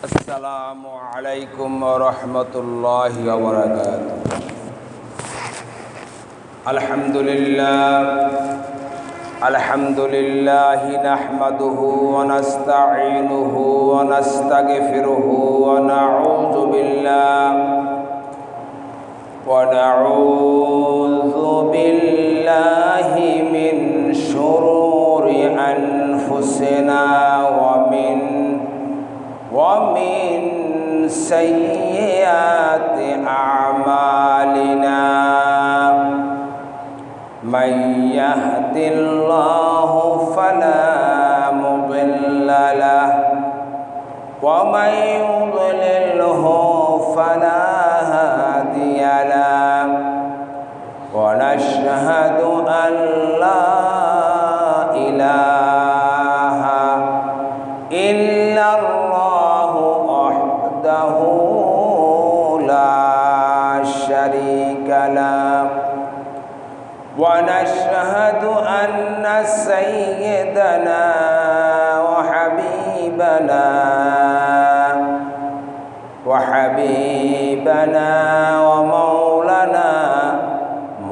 আসসালামু আলাইকুম ওয়া রাহমাতুল্লাহি ওয়া বারাকাতুহু। আলহামদুলিল্লাহি নাহমাদুহু ওয়া নাস্তাঈনুহু ওয়া নাস্তাগফিরুহু ওয়া নাউযু বিল্লাহি মিন শুরুরি আনফুসিনা ومن سيئات أعمالنا من يهد الله فلا مضل له ومن يضلله فلا هادي له ونشهد أن لا إله إلا الله وحده لا شريك له ونشهد أن سيدنا وحبيبنا ومولانا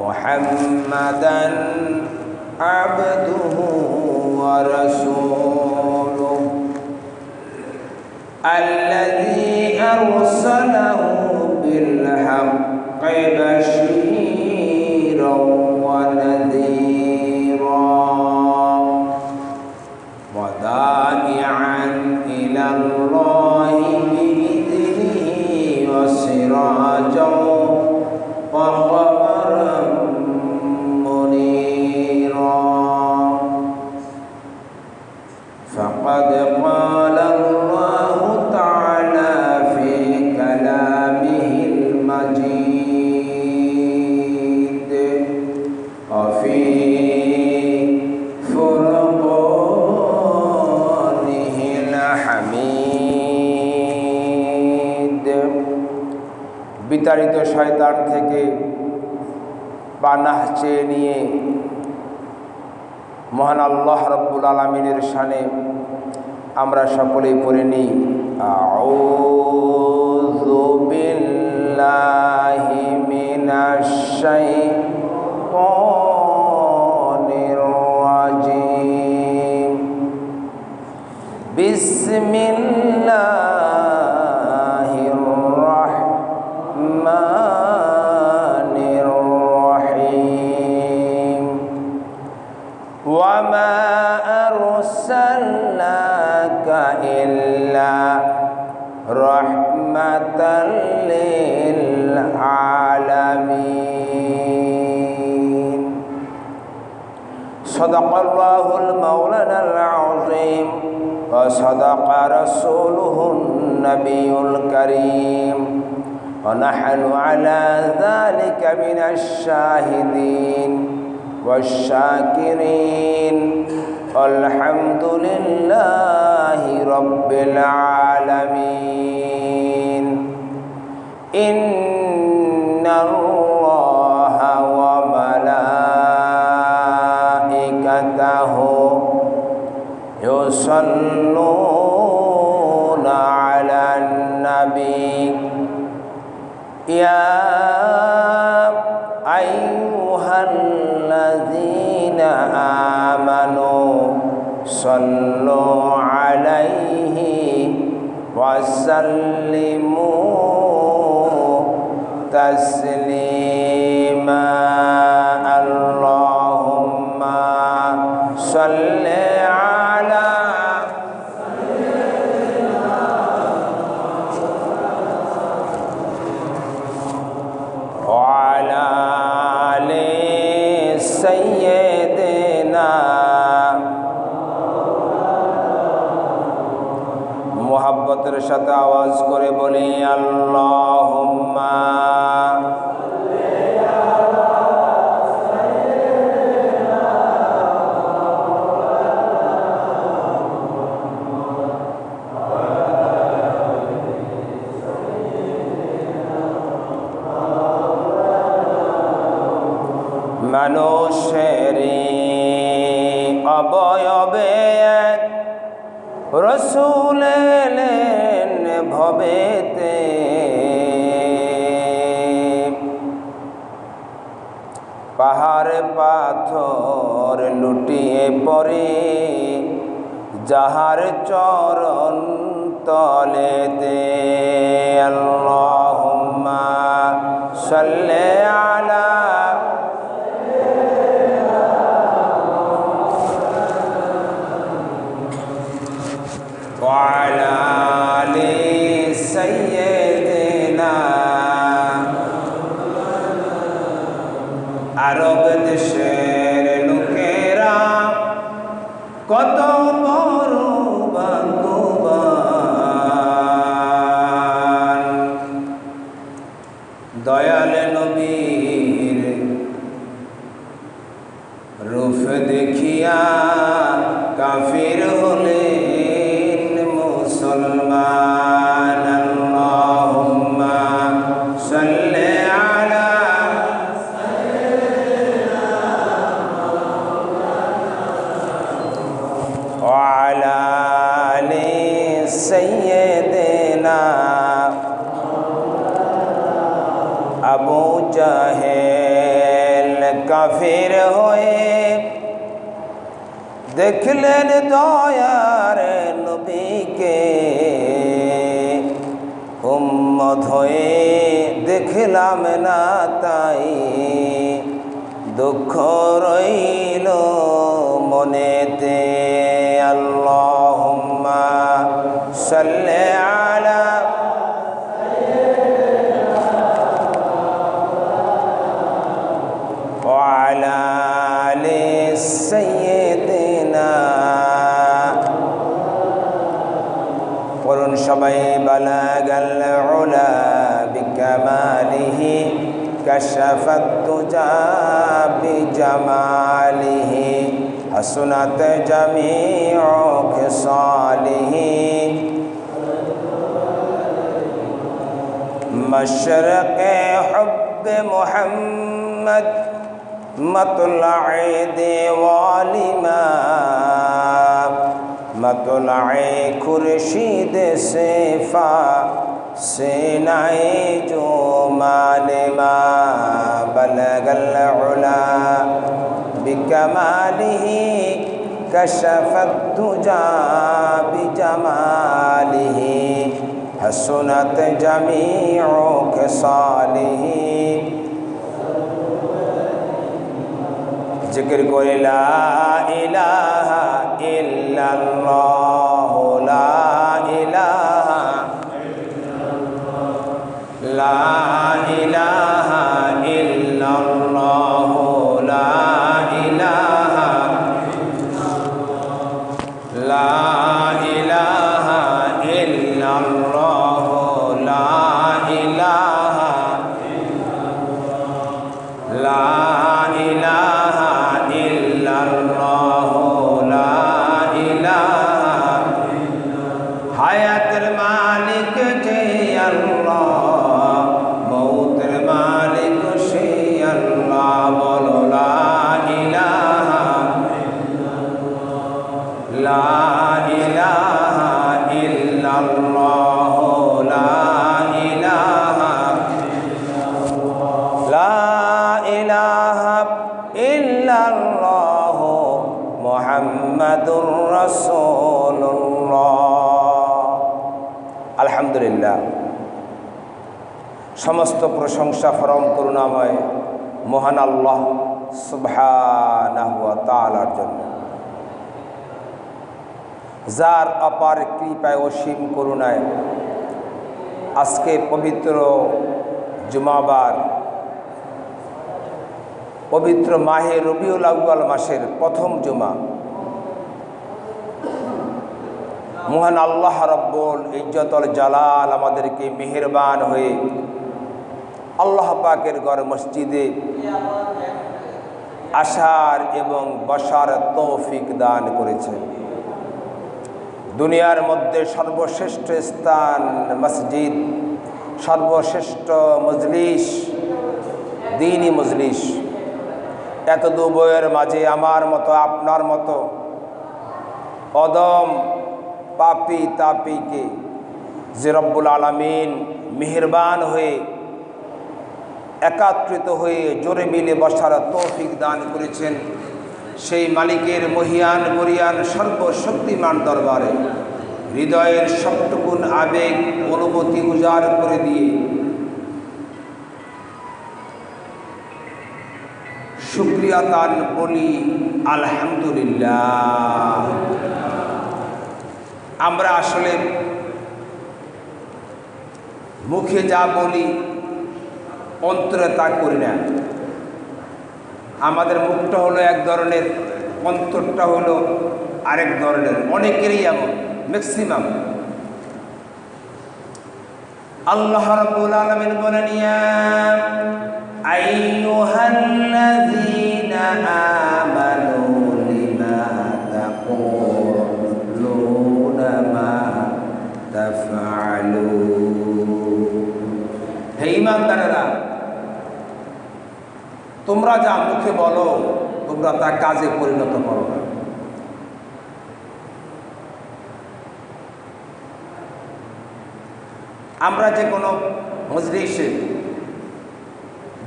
محمدا عبده ورسوله الذي أرسله بالحق بشيرا ونذيرا وداعيا إلى الله بإذنه وسراجا وقمرا منيرا فقد قال الله تعالى في كلامه المجيد وفي فرقانه الحميد বিতাড়িত শয়তান থেকে পানাহ চেয়ে নিয়ে মহান আল্লাহ রাব্বুল আলামিনের শানে আমরা সকলেই পড়ে নিই আউযু বিল্লাহি মিনাশ শাইতানির রাজীম বিসমিল্লাহির রাহমানির রহিম ওয়া মা আরসালনাকা ইল্লা রাহমাতাল লিল আলামিন সাদাকাল্লাহুল মাওলানাল আযীম ওয়া সাদাকা রাসূলুহুন নাবিয়ুল কারীম ওয়া নাহনু আলা যালিকা মিনাশ শাহিদিন والشاكرين والحمد لله رب العالمين إن الله وملائكته يصلون على النبي يا أيها الذين آمنوا صلوا عليه وسلموا تسليما اللهم صل على وعلى آل سيدنا মুহাব্বতের সাথে আওয়াজ করে বলি আল্লাহুম্মা মানুষের অবয়বে রাসূল এলেন ভবেতে, পাহাড় পাথর লুটিয়ে পড়ে যাহার চরণ তলেতে। আল্লাহুম্মা সাল্লি আলা ওয়া আলা আলি সাইয়্যিদিনা। আরব দেশের লোকেরা কত বড় ভাগ্যবান, দয়াল নবীর রূপ দেখিয়া কাফির হলেন মুসলমান। আল্লাহুম্মা সাল্লি আলা ওয়া আলা আলি সাইয়্যিদিনা। আবু জাহেল কাফির হয়ে দেখলেন দয়ার নবীকে, উম্মত হয়ে দেখলাম না তাই দুঃখ রইল মনেতে। আল্লাহুম্মা সাল্লি আলা ওয়া আলা আলি সাইয়্যিদিনা। পড়ুন সবাই। বালাগাল উলা বিকামালিহি কাশাফাত তুজা বিজামালিহি হাসুনাত জামিউ খিসালিহি। মশরকে হুব্বে মুহাম্মদ মতলায়ে দেওয়ালিমা, মতলায়ে খুরশিদ সেফা সেনায়ে जो मालिमा। बलगल उला बिकमालिही कशफत तुजा बिजमालिही हसनत जमीउ खसालिही। जिक्र करे ला इलाहा इल्लल्लाह, ला इलाहा ला इलाहा इल्लल्लाह, ला इलाहा ला इलाहा इल्लल्लाह, ला इलाहा ला इलाहा इल्लल्लाह, ला इलाहा। हायातेर मालिक जे अल्लाह, मौतेर मालिक से अल्लाह। बोलो ला इलाहा ला इलाहा इल्लल्लाह, ला इलाहा ला इलाहा इल्लल्लाह मुहम्मदुर রাসূলুল্লাহ। আলহামদুলিল্লাহ, সমস্ত প্রশংসা পরম করুণাময় মহান আল্লাহ সুবহানাহু ওয়া তাআলার জন্য, যার অপার কৃপায় অসীম করুণায় আজকে পবিত্র জুমাবার, পবিত্র মাহে রবিউল আউয়াল মাসের প্রথম জুমা, মহান আল্লাহ রব্বুল ইজ্জতুল জালাল আমাদেরকে মেহেরবান হয়ে আল্লাহ পাকের ঘর মসজিদে আসার এবং বসার তৌফিক দান করেছেন। দুনিয়ার মধ্যে সর্বশ্রেষ্ঠ স্থান মসজিদ, সর্বশ্রেষ্ঠ মজলিস, দ্বীনি মজলিস। এত দুবয়ের মাঝে আমার মতো আপনার মতো অদম পাপী তাপীকে যে রব্বুল আলামিন মেহেরবান হয়ে একাত্রিত হয়ে জোরে মিলে বসার তৌফিক দান করেছেন, সেই মালিকের মহিয়ান বরিয়ান সর্বশক্তিমান দরবারে হৃদয়ের সবটুকুন আবেগ অনুভূতি উজাড় করে দিয়ে শুকরিয়া তান বলি আলহামদুলিল্লাহ। আমরা আসলে মুখে যা বলি অন্তরে তা করি না। আমাদের মুখটা হলো এক ধরনের, অন্তরটা হলো আরেক ধরনের। অনেকেরই এমন, ম্যাক্সিমাম। আল্লাহ রাব্বুল আলামিন বলেন, ইয়া আইয়ুহাল্লাযীনা আমানু লিমা তাকুলুনা মা তাফআলুন। হে ঈমানদারেরা, তোমরা যা মুখে বলো তোমরা তা কাজে পরিণত করো না। আমরা যে কোনো মজলিসে,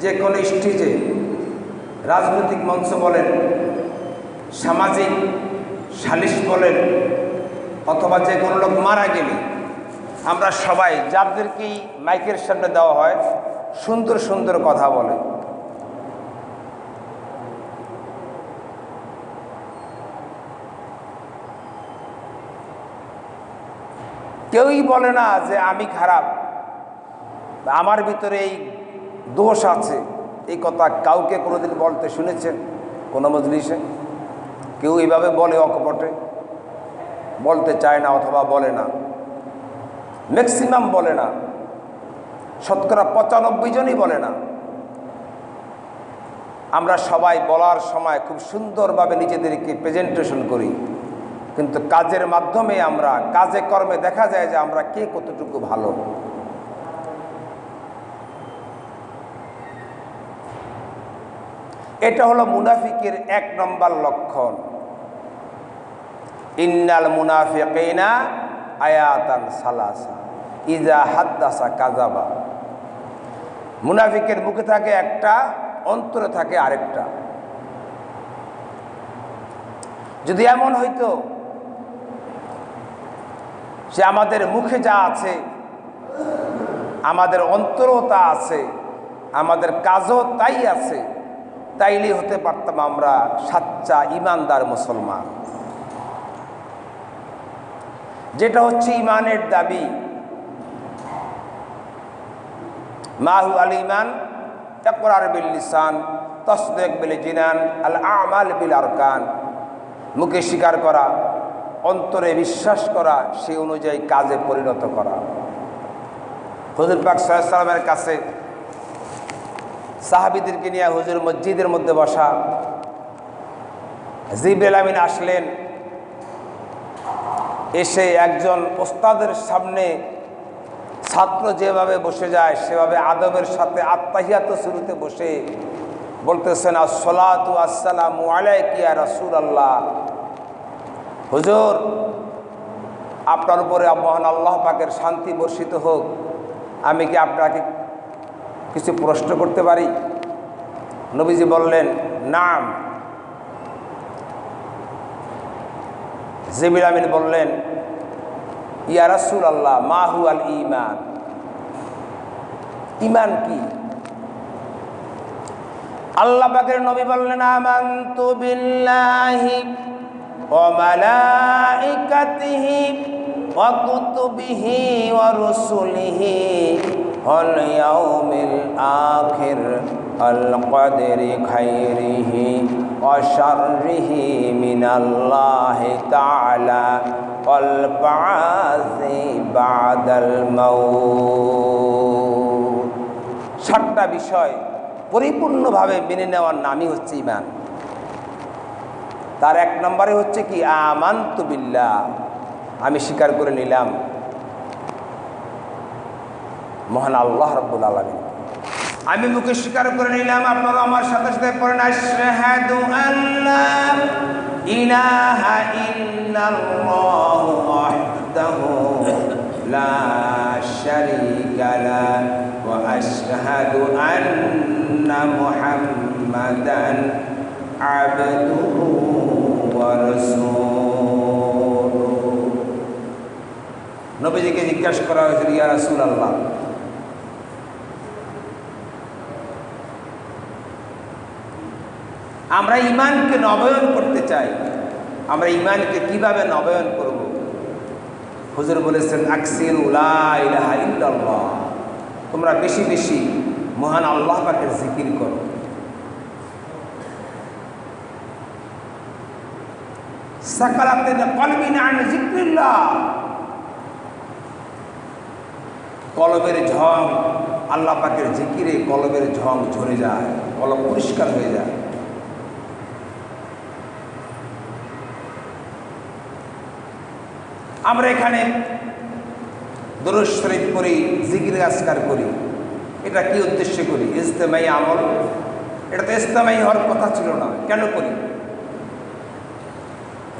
যে কোনো স্টেজে, রাজনৈতিক মঞ্চ বলেন, সামাজিক সালিশ বলেন, অথবা যে কোনো লোক মারা গেলে আমরা সবাই যাদেরকেই মাইকের সামনে দেওয়া হয় সুন্দর সুন্দর কথা বলে। কেউই বলে না যে আমি খারাপ, আমার ভিতরে এই দোষ আছে। এই কথা কাউকে কোনোদিন বলতে শুনেছেন কোনো মজলিসে? কেউ এইভাবে বলে অকপটে? বলতে চায় না অথবা বলে না। ম্যাক্সিমাম বলে না, শতকরা 95 জনই বলে না। আমরা সবাই বলার সময় খুব সুন্দরভাবে নিজেদেরকে প্রেজেন্টেশন করি, কিন্তু কাজের মাধ্যমে আমরা কাজে কর্মে দেখা যায় যে আমরা কে কতটুকু ভালো। এটা হলো মুনাফিকের 1 নম্বর লক্ষণ। ইন্নাল মুনাফিকিনা আয়াতান সালাসা ইজা হাদ্দাসা কাযাবা। মুনাফিকের মুখে থাকে একটা, অন্তরে থাকে আরেকটা। যদি এমন হইতো যে আমাদের মুখে যা আছে আমাদের অন্তরও তা আছে, আমাদের কাজও তাই আছে, তাইলে হতে পারতাম আমরা সাচ্চা ইমানদার মুসলমান। যেটা হচ্ছে ইমানের দাবি। মাহু আল ইমান ইকরার বিল লিসান তাসদীক বিল জিনান আল আমাল বিল আরকান। মুখে স্বীকার করা, অন্তরে বিশ্বাস করা, সেই অনুযায়ী কাজে পরিণত করা। হুজুর পাক সাল্লাল্লাহু আলাইহি ওয়াসাল্লামের কাছে সাহাবীদেরকে নিয়ে হুজুর মসজিদের মধ্যে বসা। জিবরিল আমিন আসলেন, এসে একজন ওস্তাদের সামনে ছাত্র যেভাবে বসে যায় সেভাবে আদবের সাথে আত্তাহিয়াত শুরুতে বসে বলতেছেন, আসসালাতু আসসালামু আলাইকা ইয়া রাসূলুল্লাহ। হুজুর, আপনার উপরে মহান আল্লাহ পাকের শান্তি বর্ষিত হোক। আমি কি আপনাকে কিছু প্রশ্ন করতে পারি? নবীজি বললেন, নাম। জিবরিল আমিন বললেন, ইয়া রাসূলুল্লাহ মা হুয়াল ঈমান। ঈমান কি? আল্লাহ পাকের নবী বললেন, আমানতু বিল্লাহি ওয়া মালাইকাতিহি ওয়া কুতুবিহি ওয়া রুসুলিহি ওয়াল ইয়াউমিল আখির আল কদরি খাইরিহি ওয়া শাররিহি মিনাল্লাহি তাআলা ওয়াল বা'সি বা'দাল মাউত। 7টা বিষয় পরিপূর্ণভাবে মেনে নেওয়ার নামই হচ্ছে ঈমান। তার 1 নম্বরে হচ্ছে কি, আমানতু বিল্লাহ, আমি স্বীকার করে নিলাম মহান আল্লাহ রাব্বুল আলামিন। আমি মুখে স্বীকার করে নিলাম। আপনারা আমার সাথে সাথে পড়েন, আশহাদু আল্লা ইলাহা ইল্লাল্লাহু ওয়াহদাহু লা شريك له وأشهد أن محمدا عبده ورسوله নবীজিকে জিজ্ঞাসা করা হয়েছিল, ইয়া রাসূলুল্লাহ, আমরা ঈমানকে নবায়ন করতে চাই, আমরা ঈমানকে কিভাবে নবায়ন করব? হুজুর বলেছেন, আকসিরু লা ইলাহা ইল্লাল্লাহ, তোমরা বেশি বেশি মহান আল্লাহ পাকের জিকির করো। সাকালাতিন কলবিন আন যিকরিল্লাহ, কলবের ঝং, আল্লাহ পাকের জিকিরে কলবের ঝং ঝরে যায়, কলব পরিষ্কার হয়ে যায়। আমরা এখানে দুরূদ শরীফ করি, জিকির আজকার করি, এটা কি উদ্দেশ্যে করি? ইজতেমাই আমল। এটা তো ইজতেমাই হওয়ার কথা ছিল না, কেন করি?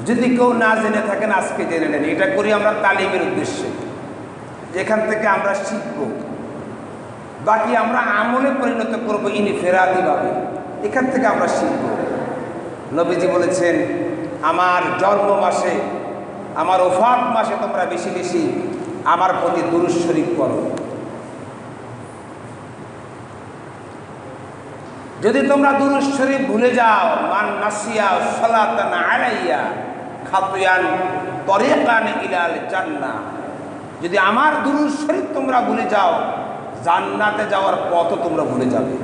যদি কেউ না জেনে থাকেন আজকে জেনে নেন, এটা করি আমরা তালিমের উদ্দেশ্যে, যেখান থেকে আমরা শিখব, বাকি আমরা আমলে পরিণত করব ইনফেরাদিভাবে, এখান থেকে আমরা শিখব। নবীজি বলেছেন, আমার জন্ম মাসে, আমার ওফাত মাসে তোমরা বেশি বেশি আমার প্রতি দুরূদ শরীফ পড়ো। যদি তোমরা দুরূদ শরীফ ভুলে যাও, মান নাসিয়া সালাতান আলাইয়া খাতিয়ান তরিকান ইলাল জান্নাহ, যদি আমার দুরূদ শরীফ তোমরা ভুলে যাও, জান্নাতে যাওয়ার পথও তোমরা ভুলে যাবে।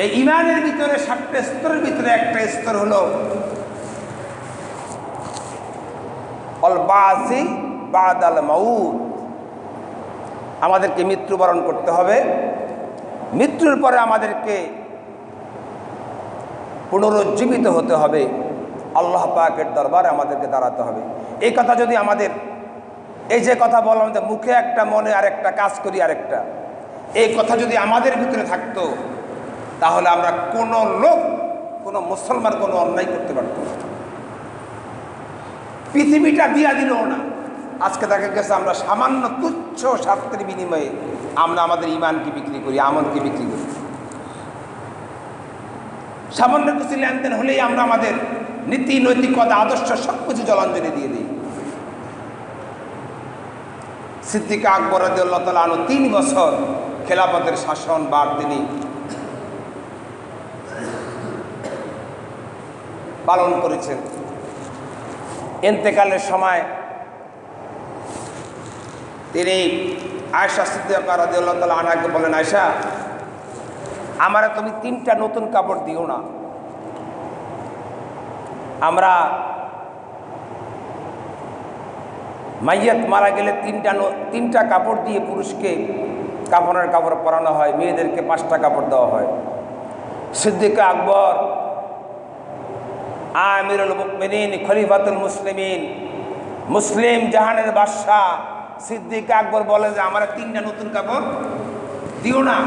এই ঈমানের ভিতরে 7টা স্তরের ভিতরে একটা স্তর হলো আল বাসি বাদাল মাউত, আমাদেরকে মৃত্যুবরণ করতে হবে, মৃত্যুর পরে আমাদেরকে পুনরুজ্জীবিত হতে হবে, আল্লাহ পাকের দরবারে আমাদেরকে দাঁড়াতে হবে। এই কথা যদি আমাদের, এই যে কথা বললাম যে মুখে একটা মনে আরেকটা, কাজ করি আরেকটা, এই কথা যদি আমাদের ভিতরে থাকতো, তাহলে আমরা কোনো লোক, কোনো মুসলমান কোনো অন্যায় করতে পারত না, পৃথিবীটা দিয়া দিল না। আজকে দেখা গেছে আমরা সামান্য তুচ্ছ স্বার্থের বিনিময়ে আমরা আমাদের ঈমানকে বিক্রি করি, আমলকে বিক্রি করি। সামান্য কিছু লেনদেন হলেই আমরা আমাদের নীতি, নৈতিকতা, আদর্শ সব কিছু জলাঞ্জলি দিয়ে দিই। সিদ্দিক আকবর রাদিয়াল্লাহু তাআলা আনহু 3 বছর খেলাফতের শাসন বার তিনি পালন করেছেন। ইন্তেকালের সময় তিনি আয়েশা সিদ্দিকা রাদিয়াল্লাহু তাআলা আনহাকে বলেন, আয়েশা, আমারে তুমি 3টা নতুন কাপড় দিও না। আমরা মাইয়াত মারা গেলে 3টা কাপড় দিয়ে পুরুষকে কাফনের কাপড় পরানো হয়, মেয়েদেরকে 5টা কাপড় দেওয়া হয়। সিদ্দিক আকবর আমিরুল মুমিনিন, খলিফাতুল মুসলিমিন, মুসলিম জাহানের বাদশাহ সিদ্দিক আকবর বলে যে আমরা 3টা নতুন কাপড় দিও না।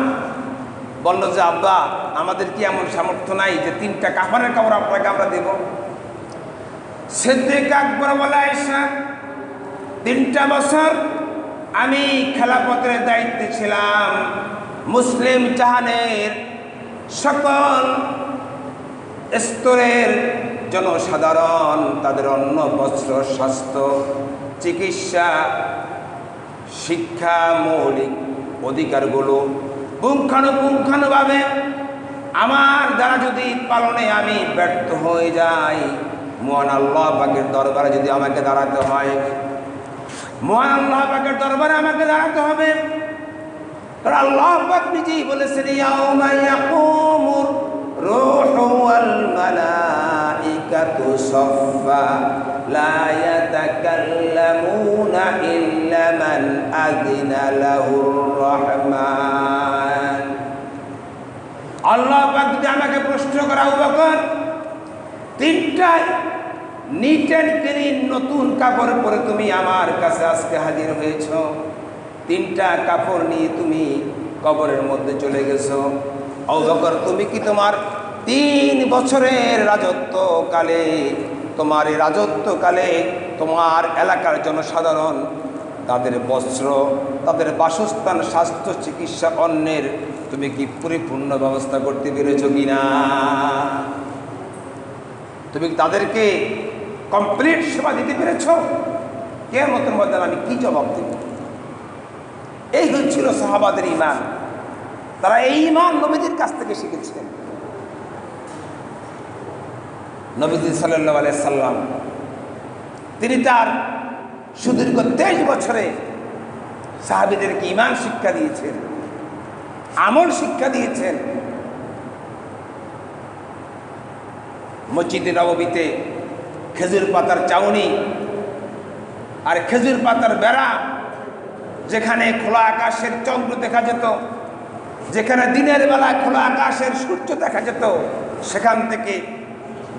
বলল যে আব্বা, আমাদের কি এমন সামর্থ্য নাই যে 3টা কাফনের কাপড় আপনাকে আমরা দেব? সিদ্দিক আকবর বলে, আয়েশা, 3টা বছর আমি খেলাফতের দায়িত্বে ছিলাম, মুসলিম জাহানের সকল স্তরের জনসাধারণ তাদের অন্ন, বস্ত্র, স্বাস্থ্য, চিকিৎসা, শিক্ষা, মৌলিক অধিকারগুলো পুঙ্খানুপুঙ্খানুভাবে আমার দ্বারা যদি পালনে আমি ব্যর্থ হয়ে যাই, মহান আল্লাহ পাকের দরবারে যদি আমাকে দাঁড়াতে হয়, মহান আল্লাহ পাকের দরবারে আমাকে দাঁড়াতে হবে। কারণ আল্লাহ পাক নিজেই বলেছেন, ইয়াউমা ইয়াকুমুর রূহু ওয়াল মালাইকাতু সাফফা লা ইয়াতাকাল্লামুনা ইল্লা মান আযিনা লাহুর রহমান। আল্লাহ পাক যদি আমাকে প্রশ্ন করা, আবু বকর, 3টা নিট অ্যান্ড ক্লিন নতুন কাপড় পরে তুমি আমার কাছে আজকে হাজির হয়েছ, 3টা কাপড় নিয়ে তুমি কবরের মধ্যে চলে গেছো। আবু বকর, তুমি কি তোমার 3 বছরের রাজত্বকালে, তোমার এই রাজত্বকালে তোমার এলাকার জনসাধারণ তাদের বস্ত্র, তাদের বাসস্থান, স্বাস্থ্য, চিকিৎসা, অন্যের তুমি কি পরিপূর্ণ ব্যবস্থা করতে পেরেছ কিনা? তুমি তাদেরকে কমপ্লিট সেবা দিতে পেরেছ? কিয়ামতের ময়দানে আমি কি জবাব দেব? এই হচ্ছিল সাহাবাদের ঈমান। তারা এই ঈমান নবীদের কাছ থেকে শিখেছিলেন। নবীজি সাল্লাল্লাহু আলাইহি সাল্লাম তিনি তার সুদীর্ঘ 23 বছরে সাহাবীদেরকে ঈমান শিক্ষা দিয়েছেন, আমল শিক্ষা দিয়েছেন। মসজিদে নববীতে খেজুর পাতার চাউনি আর খেজুর পাতার বেড়া, যেখানে খোলা আকাশের চন্দ্র দেখা যেত, যেখানে দিনের বেলা খোলা আকাশের সূর্য দেখা যেত, সেখান থেকে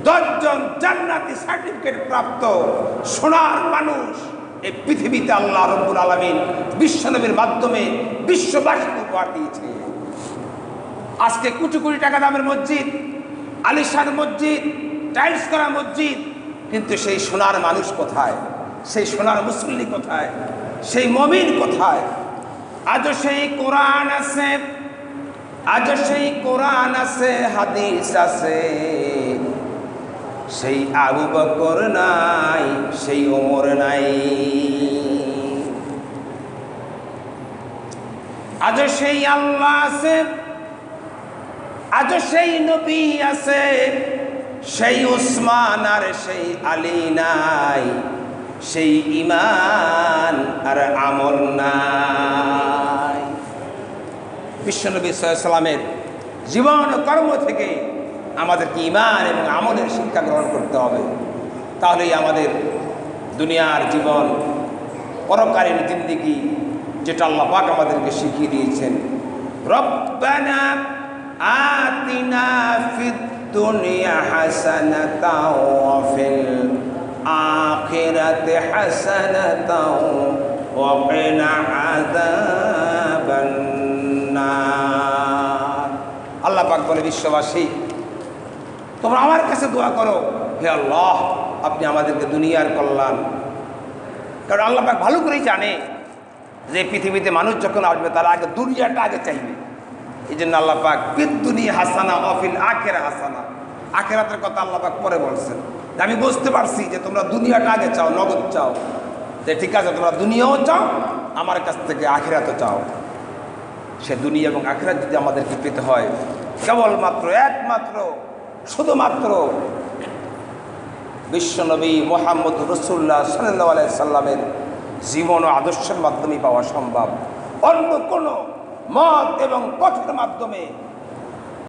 10 জন জান্নাতি সার্টিফিকেট প্রাপ্ত সোনার মানুষ এই পৃথিবীতে আল্লাহ রাব্বুল আলামিন বিশ্বনবীর মাধ্যমে বিশ্ববাসীকে উপহার দিয়েছে। আজকে কোটি কোটি টাকা দামের মসজিদ, আলিশান মসজিদ, টাইলস করা মসজিদ, কিন্তু সেই সোনার মানুষ কোথায়? সেই সোনার মুসল্লি কোথায়? সেই মুমিন কোথায়? আজও সেই কোরআন আছে, আজও সেই কোরআন আছে, হাদিস আছে, সেই আবু বকর নাই, সেই ওমর নাই। আজও সেই আল্লাহ আছে, আজও সেই নবী আছে, সেই উসমান আর সেই আলী নাই, সেই ঈমান আর আমল নাই। বিশ্বনবী সাল্লাল্লাহু আলাইহি সাল্লামের জীবন ও কর্ম থেকে আমাদেরকে ঈমান এবং আমলের শিক্ষা গ্রহণ করতে হবে। তাহলেই আমাদের দুনিয়ার জীবন, পরকালীন জিন্দেগি, যেটা আল্লাহ পাক আমাদেরকে শিখিয়ে দিয়েছেন, রব্বানা আতিনা ফিদ দুনিয়া হাসানাতাও ওয়া ফিল আখিরাতি হাসানাতাও ওয়া কিনা আযাবান নার। আল্লাহ পাক বলে, বিশ্ববাসী তোমরা আমার কাছে দোয়া করো, হে আল্লাহ আপনি আমাদেরকে দুনিয়ার কল্যাণ, কারণ আল্লাহ পাক ভালো করেই জানে যে পৃথিবীতে মানুষ যখন আসবে তারা আগে দুনিয়াটা আগে চাইবে। এই জন্য আল্লাহ পাক ফিদ দুনিয়া হাসানা ওয়া ফিল আখিরা হাসানা, আখিরাতের কথা আল্লাহ পাক পরে বলছেন। আমি বুঝতে পারছি যে তোমরা দুনিয়াটা আগে চাও, নগদ চাও, যে ঠিক আছে তোমরা দুনিয়াও চাও, আমার কাছ থেকে আখিরাতও চাও। সে দুনিয়া এবং আখিরাত যদি আমাদেরকে পেতে হয়, কেবলমাত্র একমাত্র শুধুমাত্র বিশ্বনবী মুহাম্মদ রাসূলুল্লাহ সাল্লাল্লাহু আলাইহি সাল্লামের জীবন ও আদর্শের মাধ্যমে পাওয়া সম্ভব। অন্য কোনো মত এবং পথের মাধ্যমে